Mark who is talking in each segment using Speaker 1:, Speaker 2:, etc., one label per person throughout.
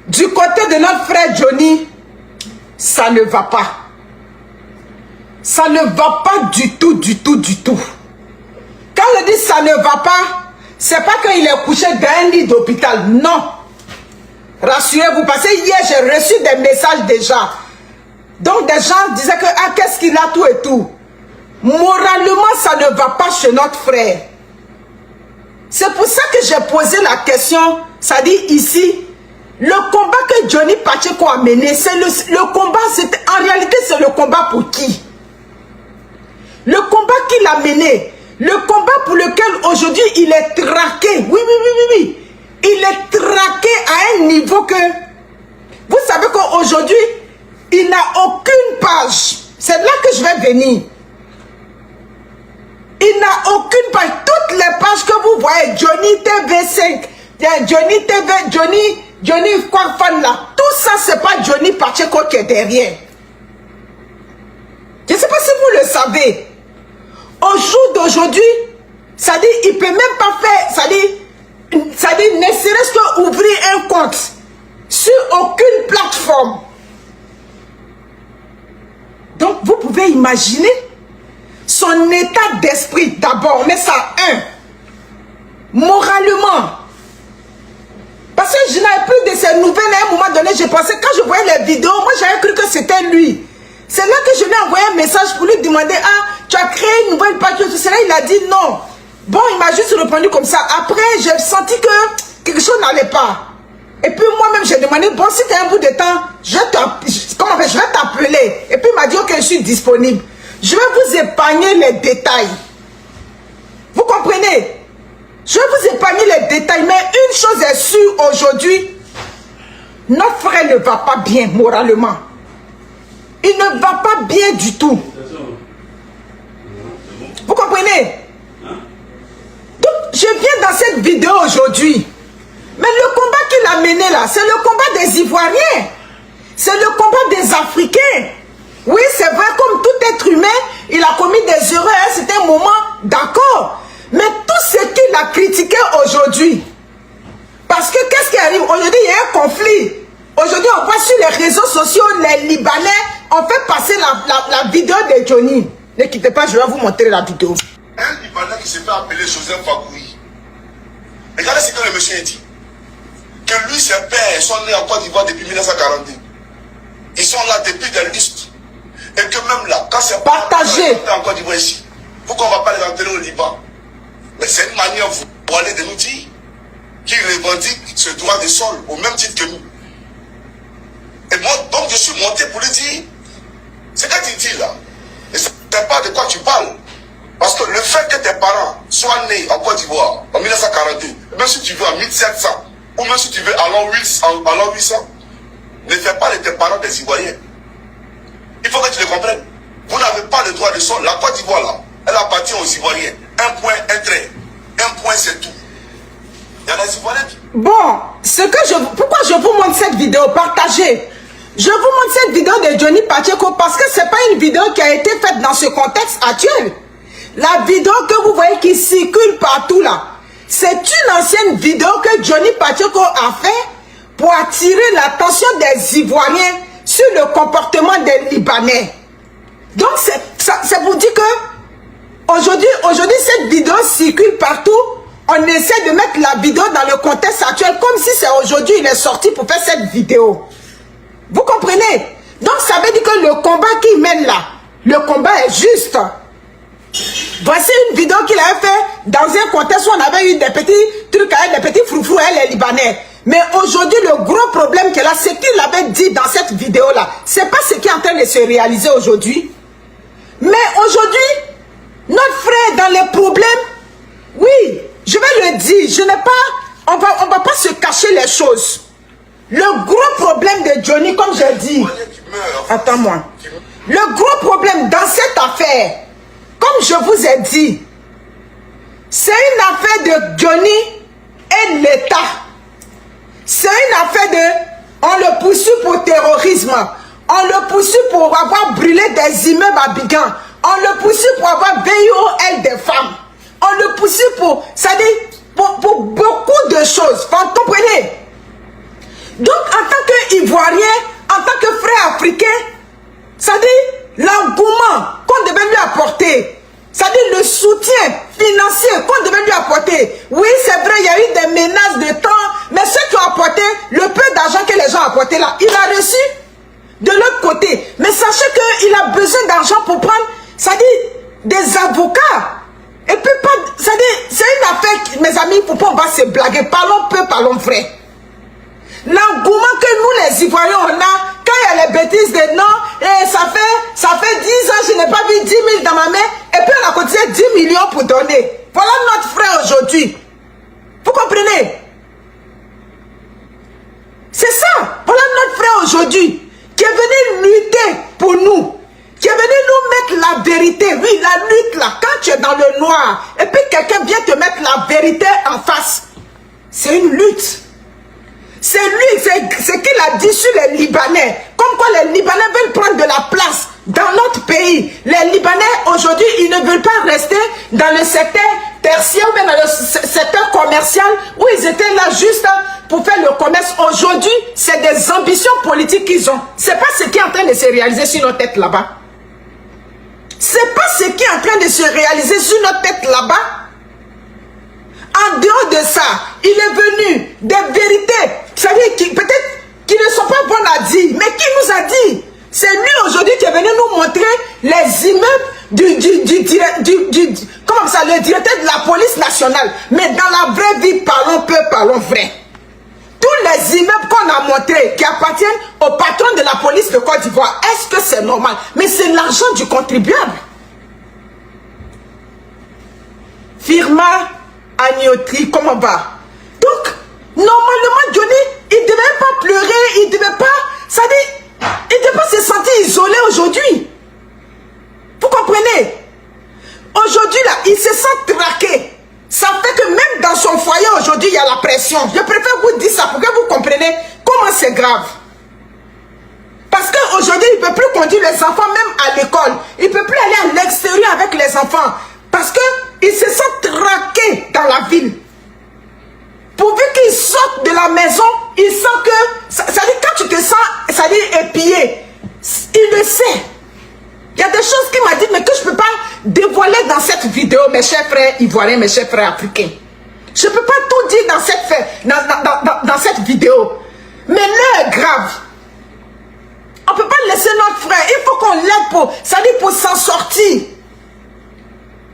Speaker 1: du côté de notre frère Johnny, ça ne va pas. Ça ne va pas du tout, du tout, du tout. Quand je dis ça ne va pas, c'est pas qu'il est couché dans un lit d'hôpital, non. Rassurez-vous, parce que hier j'ai reçu des messages déjà. Donc des gens disaient que ah, qu'est-ce qu'il a tout et tout. Moralement, ça ne va pas chez notre frère. C'est pour ça que j'ai posé la question, ça dit ici, le combat que Johnny Pacheco a mené, c'est le combat, en réalité c'est le combat pour qui? Le combat qu'il a mené, le combat pour lequel aujourd'hui il est traqué, oui. Il est traqué à un niveau que, vous savez qu'aujourd'hui, il n'a aucune page. C'est là que je vais venir. Il n'a aucune page. Toutes les pages que vous voyez, Johnny TV5, Johnny TV, Johnny quoi fan là, tout ça c'est pas Johnny Pacheco qui est derrière. Je ne sais pas si vous le savez. Au jour d'aujourd'hui, ça dit, il peut même pas faire, ça dit, ne serait-ce qu'ouvrir un compte sur aucune plateforme. Donc, vous pouvez imaginer son état d'esprit. D'abord, on met ça moralement. Parce que je n'avais plus de ces nouvelles à un moment donné. Je pensais, quand je voyais les vidéos, moi j'avais cru que c'était lui. C'est là que je lui ai envoyé un message pour lui demander, ah, tu as créé une nouvelle page, tout cela. Il a dit non. Bon, il m'a juste répondu comme ça. Après, j'ai senti que quelque chose n'allait pas. Et puis moi-même, j'ai demandé, bon, si tu as un bout de temps, je vais t'appeler. Et puis il m'a dit, ok, je suis disponible. Je vais vous épargner les détails. Vous comprenez? Je vais vous épargner les détails. Mais une chose est sûre aujourd'hui, notre frère ne va pas bien moralement. Il ne va pas bien du tout. Vous comprenez? Donc, je viens dans cette vidéo aujourd'hui. Mais le combat qu'il a mené là, c'est le combat des Ivoiriens. C'est le combat des Africains. Oui, c'est vrai, comme tout être humain, il a commis des erreurs à un certain moment, d'accord. Mais tout ce qu'il a critiqué aujourd'hui, parce que qu'est-ce qui arrive? Aujourd'hui, il y a un conflit. Aujourd'hui, on voit sur les réseaux sociaux, les Libanais ont fait passer la vidéo de Johnny. Ne quittez pas, je vais vous montrer la vidéo.
Speaker 2: Un Libanais qui se fait appeler Joseph Fakoui. Regardez ce que le monsieur a dit. Que lui, ses pères sont nés en Côte d'Ivoire depuis 1942. Ils sont là depuis des lustres. Et que même là, quand c'est
Speaker 1: partagé
Speaker 2: en Côte d'Ivoire ici, pourquoi on ne va pas les enterrer au Liban? Mais c'est une manière pour aller de nous dire qu'ils revendiquent ce droit de sol au même titre que nous. Et moi, donc je suis monté pour lui dire, c'est que tu dis là, et c'est pas de quoi tu parles. Parce que le fait que tes parents soient nés en Côte d'Ivoire en 1942, même si tu veux en 1700, ou même si tu veux en l'an 800, ne fais pas de tes parents des Ivoiriens. Il faut que tu le comprennes. Vous n'avez pas le droit de sol. La Côte d'Ivoire là, elle appartient aux Ivoiriens. Un point, un trait. Un point, c'est tout. Il y a des Ivoiriens.
Speaker 1: Bon, pourquoi je vous montre cette vidéo? Partagez. Je vous montre cette vidéo de Johnny Pacheco parce que ce n'est pas une vidéo qui a été faite dans ce contexte actuel. La vidéo que vous voyez qui circule partout là, c'est une ancienne vidéo que Johnny Pacheco a fait pour attirer l'attention des Ivoiriens sur le comportement des Libanais. Donc c'est pour dire que aujourd'hui cette vidéo circule partout. On essaie de mettre la vidéo dans le contexte actuel comme si c'est aujourd'hui il est sorti pour faire cette vidéo. Vous comprenez? Donc ça veut dire que le combat qu'il mène là, le combat est juste. Voici une vidéo qu'il avait fait dans un contexte où on avait eu des petits trucs avec des petits froufrous et les Libanais. Mais aujourd'hui, le gros problème qu'il a, c'est qu'il avait dit dans cette vidéo-là. C'est pas ce qui est en train de se réaliser aujourd'hui. Mais aujourd'hui, notre frère dans les problèmes, oui, je vais le dire, je n'ai pas, on va pas se cacher les choses. Le gros problème de Johnny, comme j'ai dit, attends-moi, le gros problème dans cette affaire, comme je vous ai dit, c'est une affaire de Johnny et l'État. C'est une affaire de, on le poursuit pour terrorisme, on le poursuit pour avoir brûlé des immeubles à Bigan, on le poursuit pour avoir VIOL des femmes, on le poursuit pour, ça dit, pour beaucoup de choses, vous comprenez? Donc, en tant qu'Ivoirien, en tant que frère africain, ça dit l'engouement qu'on devait lui apporter, ça dit le soutien financier qu'on devait lui apporter. Oui, c'est vrai, il y a eu des menaces de temps, mais ceux qui ont apporté le peu d'argent que les gens ont apporté là, il a reçu de l'autre côté. Mais sachez qu'il a besoin d'argent pour prendre, ça dit, des avocats. Et puis, ça dit, c'est une affaire, mes amis, pour pas on va se blaguer. Parlons peu, parlons vrai. L'engouement que nous, les Ivoiriens, on a, quand il y a les bêtises de non, et ça fait 10 ans, je n'ai pas vu 10 000 dans ma main, et puis on a cotisé 10 millions pour donner. Voilà notre frère aujourd'hui. Vous comprenez? C'est ça. Voilà notre frère aujourd'hui, qui est venu lutter pour nous, qui est venu nous mettre la vérité. Oui, la lutte là, quand tu es dans le noir, et puis quelqu'un vient te mettre la vérité en face, c'est une lutte. C'est lui, c'est qu'il a dit sur les Libanais. Comme quoi les Libanais veulent prendre de la place dans notre pays. Les Libanais, aujourd'hui, ils ne veulent pas rester dans le secteur tertiaire ou bien dans le secteur commercial où ils étaient là juste pour faire le commerce. Aujourd'hui, c'est des ambitions politiques qu'ils ont. C'est pas ce qui est en train de se réaliser sur nos têtes là-bas. C'est pas ce qui est en train de se réaliser sur notre tête là-bas. En dehors de ça, il est venu des vérités, c'est-à-dire peut-être qui ne sont pas bonnes à dire, mais qui nous a dit. C'est lui aujourd'hui qui est venu nous montrer les immeubles comment ça, le directeur de la police nationale. Mais dans la vraie vie, parlons peu, parlons vrai. Tous les immeubles qu'on a montrés, qui appartiennent au patron de la police de Côte d'Ivoire, est-ce que c'est normal? Mais c'est l'argent du contribuable. Firma Agnotti, comment va? Donc, normalement, Johnny, il ne devait pas pleurer, il ne devait pas, ça dit, il ne devait pas se sentir isolé aujourd'hui. Vous comprenez? Aujourd'hui, là, il se sent traqué. Ça fait que même dans son foyer, aujourd'hui, il y a la pression. Je préfère vous dire ça pour que vous compreniez comment c'est grave. Parce qu'aujourd'hui, il ne peut plus conduire les enfants même à l'école. Il ne peut plus aller à l'extérieur avec les enfants. Parce qu'il se sent traqué dans la ville. Pourvu qu'il sorte de la maison, il sent que... Ça dit, quand tu te sens, ça dit, épié, il le sait. Il y a des choses qu'il m'a dit, mais que je ne peux pas dévoiler dans cette vidéo, mes chers frères ivoiriens, mes chers frères africains. Je ne peux pas tout dire dans cette vidéo. Mais l'heure est grave. On ne peut pas laisser notre frère. Il faut qu'on l'aide pour, ça dit, pour s'en sortir.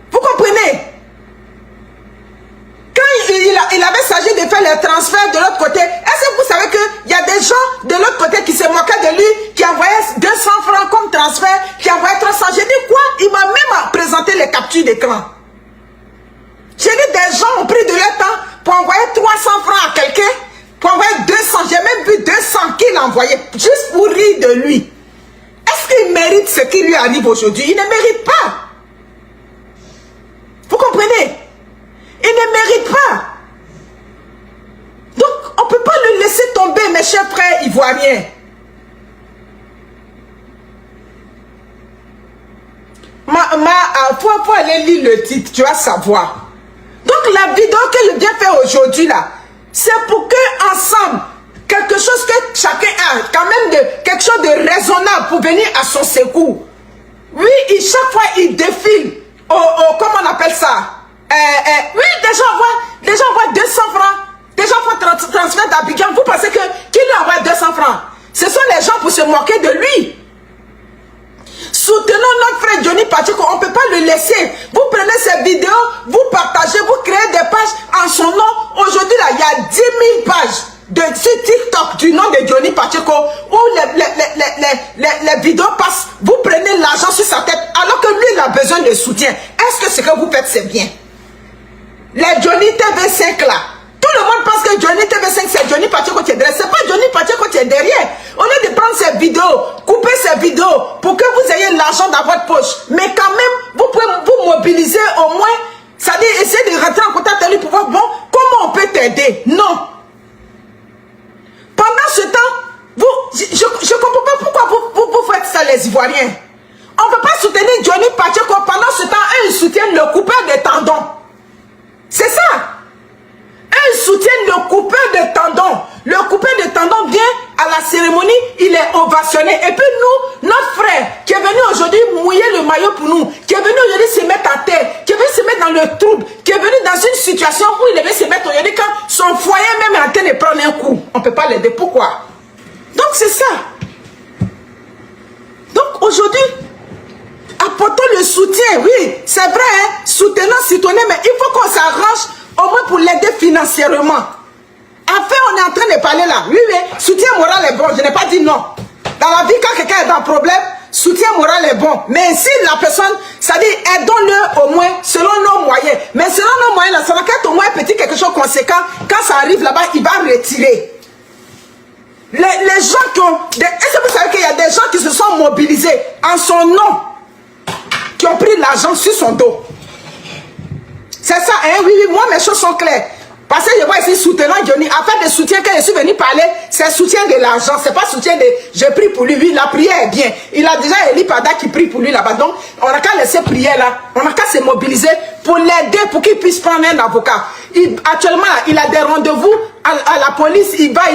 Speaker 1: Vous comprenez? Quand il avait s'agit de faire les transferts de l'autre côté, est-ce que vous savez qu'il y a des gens de l'autre côté qui se moquaient de lui, qui envoyaient 200 francs comme transfert, qui envoyaient 300? J'ai dit quoi? Il m'a même présenté les captures d'écran. J'ai dit des gens ont pris de leur temps pour envoyer 300 francs à quelqu'un, pour envoyer 200. J'ai même vu 200 qu'il envoyait, juste pour rire de lui. Est-ce qu'il mérite ce qui lui arrive aujourd'hui? Il ne mérite pas. Vous comprenez? Il ne mérite pas. Donc, on ne peut pas le laisser tomber, mes chers frères ivoiriens. Faut aller lire le titre, tu vas savoir. Donc, la vidéo qu'elle vient faire aujourd'hui, là, c'est pour que ensemble, quelque chose que chacun a, quand même quelque chose de raisonnable pour venir à son secours. Oui, chaque fois, il défile. Comment on appelle ça? Oui, des gens envoient 200 francs. Des gens font transfert d'Abidjan. Vous pensez qui lui envoie 200 francs? Ce sont les gens pour se moquer de lui. Soutenons notre frère Johnny Pacheco. On ne peut pas le laisser. Vous prenez ces vidéos, vous partagez, vous créez des pages en son nom. Aujourd'hui, là, il y a 10 000 pages sur TikTok du nom de Johnny Pacheco où les vidéos passent. Vous prenez l'argent sur sa tête alors que lui, il a besoin de soutien. Est-ce que ce que vous faites, c'est bien? Les Johnny TV5 là, tout le monde pense que Johnny TV5 c'est Johnny Pacheco qui est derrière. C'est pas Johnny Pacheco qui est derrière. Au lieu de prendre ces vidéos, couper ces vidéos pour que vous ayez l'argent dans votre poche, mais quand même, vous pouvez vous mobiliser au moins, c'est-à-dire essayer de rentrer en contact avec lui pour voir, bon, comment on peut t'aider? Non. Pendant ce temps, je ne comprends pas pourquoi vous faites ça, les Ivoiriens. On ne peut pas soutenir Johnny Pacheco pendant ce temps, eux, ils soutiennent le coupeur de tendons. C'est ça. Eux, ils soutiennent le coupeur de tendons. Le coupé de tendon vient à la cérémonie, il est ovationné. Et puis nous, notre frère, qui est venu aujourd'hui mouiller le maillot pour nous, qui est venu aujourd'hui se mettre à terre, qui est venu se mettre dans le trouble, qui est venu dans une situation où il devait se mettre aujourd'hui quand son foyer même est en train de prendre un coup. On ne peut pas l'aider. Pourquoi? Donc c'est ça. Donc aujourd'hui, apportons le soutien. Oui, c'est vrai, hein? Soutenons, mais il faut qu'on s'arrange au moins pour l'aider financièrement. Enfin, on est en train de parler là. Oui, oui, soutien moral est bon. Je n'ai pas dit non. Dans la vie, quand quelqu'un est dans un problème, soutien moral est bon. Mais si la personne, ça dit, aidons-le au moins selon nos moyens. Mais selon nos moyens, ça va être au moins petit quelque chose conséquent. Quand ça arrive là-bas, il va retirer. Les gens qui ont... Est-ce que vous savez qu'il y a des gens qui se sont mobilisés en son nom, qui ont pris l'argent sur son dos? C'est ça, hein? Oui, oui, moi mes choses sont claires. Parce que je vois ici soutenant Johnny. En fait, le soutien que je suis venu parler, c'est soutien de l'argent. C'est pas soutien de je prie pour lui. Oui, la prière est bien. Il a déjà Eli Pada qui prie pour lui là-bas. Donc, on n'a qu'à laisser prier là. On n'a qu'à se mobiliser pour l'aider, pour qu'il puisse prendre un avocat. Actuellement, il a des rendez-vous à la police. Il va.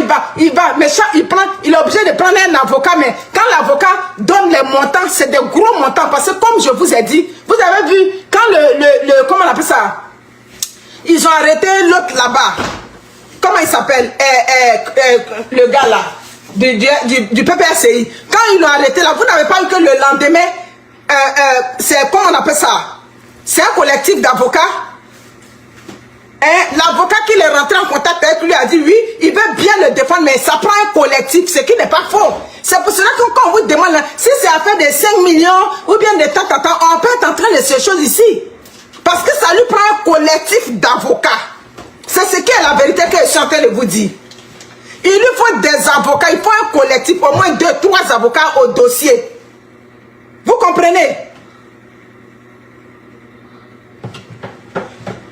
Speaker 1: Mais ça, il est obligé de prendre un avocat. Mais quand l'avocat donne les montants, c'est des gros montants. Parce que comme je vous ai dit, vous avez vu, quand comment on appelle ça? Ils ont arrêté l'autre là-bas. Comment il s'appelle? Le gars là. Du PPRCI. Quand ils l'ont arrêté là, vous n'avez pas eu que le lendemain. C'est comment on appelle ça? C'est un collectif d'avocats. L'avocat qui est rentré en contact avec lui a dit oui, il veut bien le défendre, mais ça prend un collectif, ce qui n'est pas faux. C'est pour cela que quand on vous demande, si c'est affaire de 5 millions ou bien de temps, on peut être en train de ces choses ici. Parce que ça lui prend un collectif d'avocats. C'est ce qui est la vérité que je suis en train de vous dire. Il lui faut des avocats, il faut un collectif, au moins 2, 3 avocats au dossier. Vous comprenez?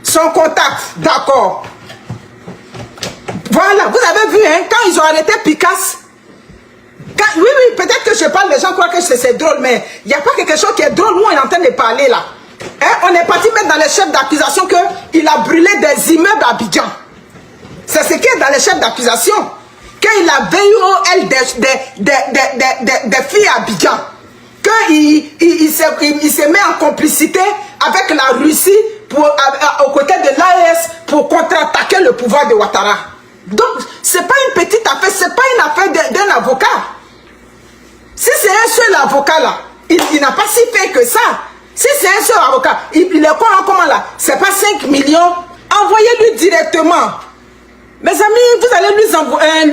Speaker 1: Son contact, d'accord. Voilà, vous avez vu, hein, quand ils ont arrêté Picasse. Oui, peut-être que je parle, les gens croient que c'est drôle, mais il n'y a pas quelque chose qui est drôle, nous on est en train de parler là. Hein, on est parti mettre dans les chefs d'accusation qu'il a brûlé des immeubles à Abidjan. C'est ce qui est dans les chefs d'accusation. Qu'il a VUOL des filles à Abidjan. Qu'il se met en complicité avec la Russie aux côtés de l'AES pour contre-attaquer le pouvoir de Ouattara. Donc, ce n'est pas une petite affaire, ce n'est pas une affaire d'un avocat. Si c'est un seul avocat là, il n'a pas si fait que ça. Si c'est un seul avocat, il est comment là? C'est pas 5 millions. Envoyez-lui directement. Mes amis, vous allez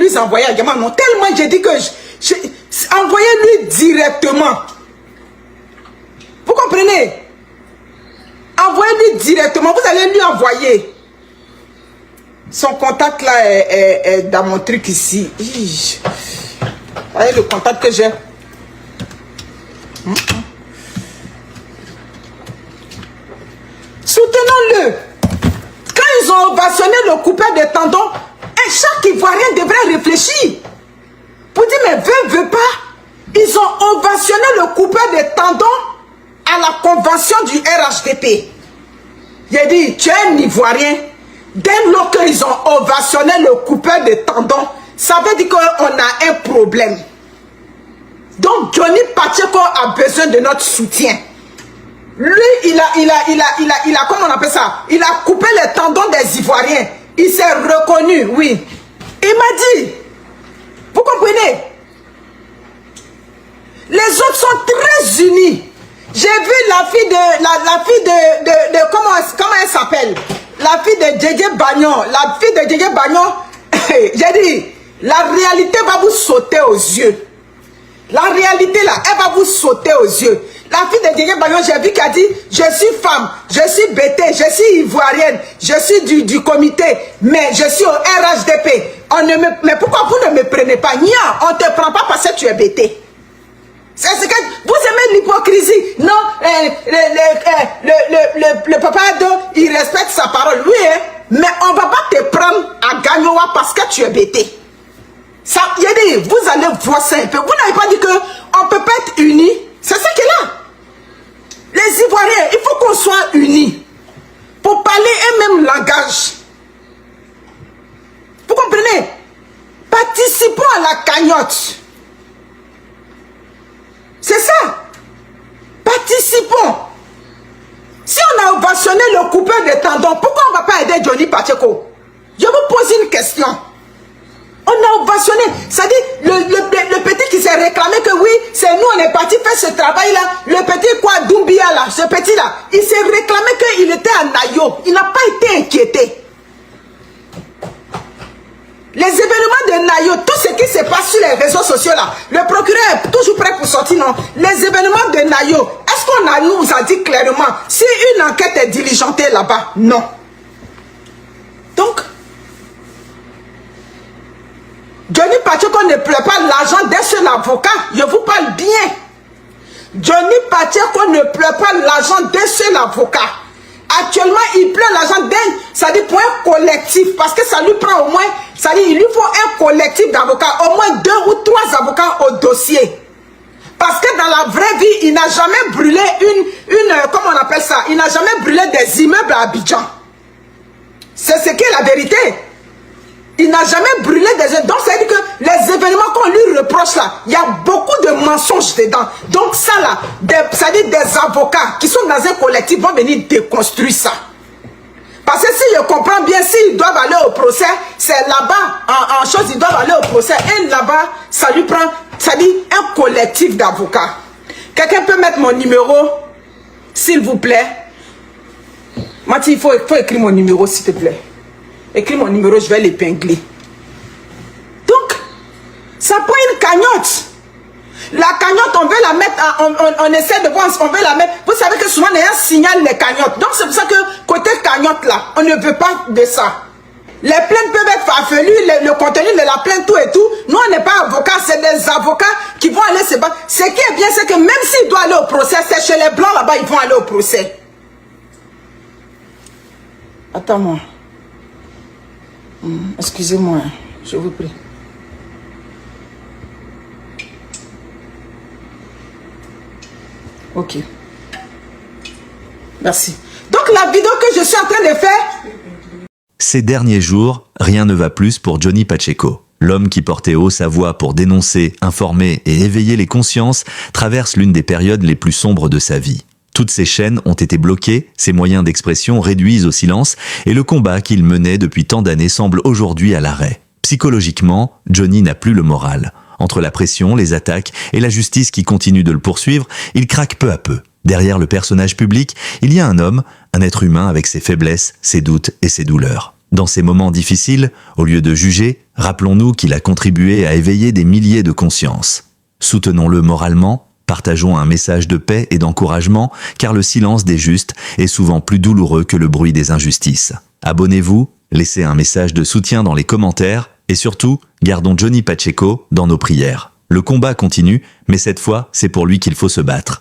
Speaker 1: lui envoyer également. Non, tellement j'ai dit que envoyez-lui directement. Vous comprenez? Envoyez-lui directement. Vous allez lui envoyer. Son contact là est dans mon truc ici. Vous voyez le contact que j'ai? Soutenons-le. Quand ils ont ovationné le coupeur de tendons, chaque Ivoirien devrait réfléchir. Pour dire, mais veut pas. Ils ont ovationné le coupeur de tendons à la convention du RHDP. J'ai dit, tu es un Ivoirien. Dès lors qu'ils ont ovationné le coupeur de tendons, ça veut dire qu'on a un problème. Donc, Johnny Pacheco a besoin de notre soutien. Lui, il a, comment on appelle ça? Il a coupé les tendons des Ivoiriens. Il s'est reconnu, oui. Il m'a dit, vous comprenez? Les autres sont très unis. J'ai vu la fille de comment elle s'appelle? La fille de Djedje Bagnon. La fille de Djedje Bagnon, j'ai dit, la réalité va vous sauter aux yeux. La réalité là, elle va vous sauter aux yeux. La fille de Djedje Bagnon, j'ai vu qu'elle dit, je suis femme, je suis bêtée, je suis ivoirienne, je suis du comité, mais je suis au RHDP. Mais pourquoi vous ne me prenez pas? Nia, on ne te prend pas parce que tu es bêtée. C'est ce que vous aimez l'hypocrisie. Non, le papa Ado, il respecte sa parole. Oui, hein, mais on ne va pas te prendre à Gagnoa parce que tu es bêté. Ça, il a dit, vous allez voir ça un peu. Vous n'avez pas dit qu'on ne peut pas être unis. C'est ce qu'il a. Les Ivoiriens, il faut qu'on soit unis pour parler un même langage. Vous comprenez? cagnotte. C'est ça. Participons. Si on a ovationné le coupeur de tendons, pourquoi on ne va pas aider Johnny Pacheco? Je vous pose une question. On a ovationné. C'est-à-dire, le petit qui s'est réclamé que oui, c'est nous, on est parti faire ce travail-là. Le petit quoi, Doumbia là, ce petit-là, il s'est réclamé qu'il était à Nayo. Il n'a pas été inquiété. Les événements de Nayo, tout ce qui se passe sur les réseaux sociaux là, le procureur est toujours prêt pour sortir, non? Les événements de Nayo, est-ce qu'on nous a dit clairement si une enquête est diligentée là-bas? Non. Donc, Johnny Pacheco ne pleure pas l'argent d'un seul avocat. Je vous parle bien. Johnny Pacheco ne pleure pas l'argent d'un seul avocat. Actuellement, il pleure l'argent d'un, ça dit pour un collectif, parce que ça lui prend au moins, ça dit, il lui faut un collectif d'avocats, au moins 2 ou 3 avocats au dossier. Parce que dans la vraie vie, il n'a jamais brûlé comment on appelle ça? Il n'a jamais brûlé des immeubles à Abidjan. C'est ce qui est la vérité. Il n'a jamais brûlé des... Donc, ça veut dire que les événements qu'on lui reproche là, il y a beaucoup de mensonges dedans. Donc, ça là, ça veut dire des avocats qui sont dans un collectif vont venir déconstruire ça. Parce que si je comprends bien, s'ils doivent aller au procès, c'est là-bas, en chose, ils doivent aller au procès. Et là-bas, ça lui prend, ça dit, un collectif d'avocats. Quelqu'un peut mettre mon numéro, s'il vous plaît. Mati, il faut écrire mon numéro, s'il te plaît. Écris mon numéro, je vais l'épingler. Donc, ça prend une cagnotte. La cagnotte, on veut la mettre, on essaie de voir, on veut la mettre. Vous savez que souvent, les gens signalent les cagnottes. Donc, c'est pour ça que, côté cagnotte là, on ne veut pas de ça. Les plaintes peuvent être farfelues, le contenu de la plainte, tout et tout. Nous, on n'est pas avocats, c'est des avocats qui vont aller se battre. Ce qui est bien, c'est que même s'ils doivent aller au procès, c'est chez les blancs là-bas, ils vont aller au procès. Attends-moi. Excusez-moi, je vous prie. Ok. Merci. Donc la vidéo que je suis en train de faire...
Speaker 3: Ces derniers jours, rien ne va plus pour Johnny Pacheco. L'homme qui portait haut sa voix pour dénoncer, informer et éveiller les consciences traverse l'une des périodes les plus sombres de sa vie. Toutes ses chaînes ont été bloquées, ses moyens d'expression réduits au silence et le combat qu'il menait depuis tant d'années semble aujourd'hui à l'arrêt. Psychologiquement, Johnny n'a plus le moral. Entre la pression, les attaques et la justice qui continue de le poursuivre, il craque peu à peu. Derrière le personnage public, il y a un homme, un être humain avec ses faiblesses, ses doutes et ses douleurs. Dans ces moments difficiles, au lieu de juger, rappelons-nous qu'il a contribué à éveiller des milliers de consciences. Soutenons-le moralement. Partageons un message de paix et d'encouragement, car le silence des justes est souvent plus douloureux que le bruit des injustices. Abonnez-vous, laissez un message de soutien dans les commentaires, et surtout, gardons Johnny Pacheco dans nos prières. Le combat continue, mais cette fois, c'est pour lui qu'il faut se battre.